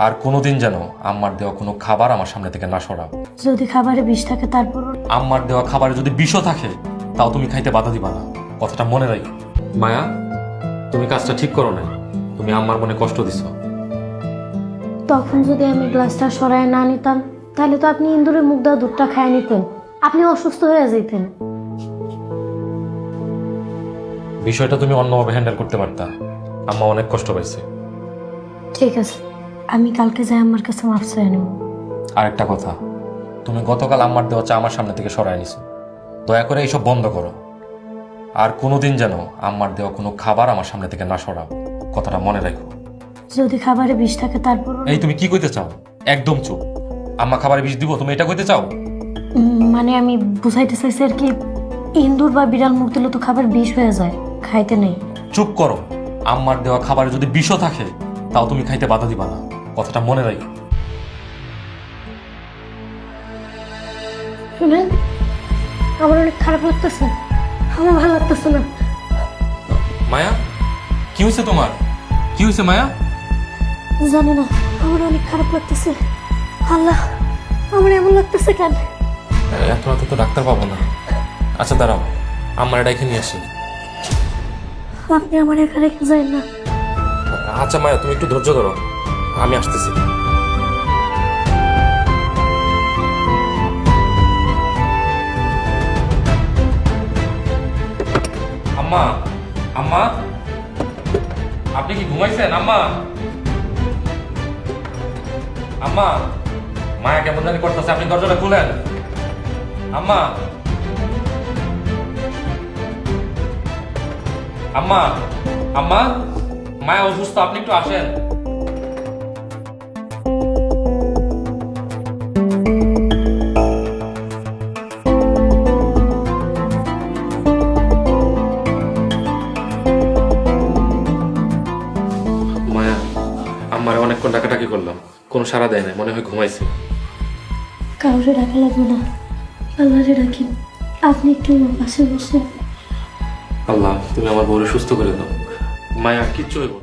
আর কোনোদিন যেন আম্মার দেওয়া কোনো খাবার আমার সামনে থেকে না সরাও। যদি খাবারে বিষ থাকে তারপর আম্মার দেওয়া খাবারে যদি বিষও থাকে তাও তুমি খাইতে বাধা দিবা না, কথাটা মনে রাখো। মায়া, তুমি কাজটা ঠিক করো না, তুমি আম্মার মনে কষ্ট দিছো। তখন যদি আমি গ্লাসটা সরায় না নিতাম তাহলে তো আপনি ইন্দুরের মুখ দেওয়া দুধটা খায় নিতেন, আপনি অসুস্থ হয়ে যেতেন। বিষয়টা তুমি অন্যভাবে হ্যান্ডেল করতে পারতা, আম্মা অনেক কষ্ট পাইছে। ঠিক আছে, আমি কালকে যাই আমার কাছে মাফ চাই নেব। আর একটা কথা, তুমি গতকাল আম্মার দেওয়া চা আমার সামনে থেকে সরায় নিছো, দয়া করে এইসব বন্ধ করো। আর কোনোদিন যেন আম্মার দেওয়া কোনো খাবার আমার সামনে থেকে না সরাও, কথাটা মনে রাখো। যদি খাবারে বিষ থাকে তারপর এই তুমি কি কইতে চাও? একদম চুপ। আম্মা খাবারে বিষ দিব, তুমি এটা কইতে চাও? মানে আমি বুঝাইতে চাইছি আর কি, ইন্দুর বা বিড়াল মুখ দিলে তো খাবার বিষ হয়ে যায়, খাইতে নেই। চুপ করো। আম্মার দেওয়া খাবারে যদি বিষও থাকে তাও তুমি খাইতে বাধা দিবা না, কথাটা মনে রাখো। শুনেন, আমার অনেক খারাপ লাগতেছে, আমার ভালো লাগতেছে না। মায়া, কি হয়েছে তোমার? কি হয়েছে মায়া? জানি না, আমার অনেক খারাপ লাগতেছে। আল্লাহ, আমার এমন লাগতেছে কেন? এত রাতে তো ডাক্তার পাবো না। আচ্ছা দাঁড়াও, আমার এটা এখানে আসি। আপনি আমার একা রেখে যাই না। আচ্ছা মায়া, তুমি একটু ধৈর্য ধরো, আমি আসতেছি। আম্মা, আম্মা, আপনি কি ঘুমাইছেন? আম্মা, আম্মা, মায়া কেমন জানি করতেছে, আপনি দরজাটা খুলেন। আম্মা, আম্মা, আম্মা, মায়া অসুস্থ, আপনি একটু আসেন। মায়া, আম্মারে অনেকক্ষণ ডাকাডাকি করলাম, কোনো সাড়া দেয় না, মনে হয় ঘুমাইছে। কাউরে ডাকা লাগবে না, আল্লাহরে ডাকি। আপনি একটু আমার পাশে বসে। আল্লাহ, তুমি আমার বউরে সুস্থ করে দাও। মায়া কিচ্ছু হইব না।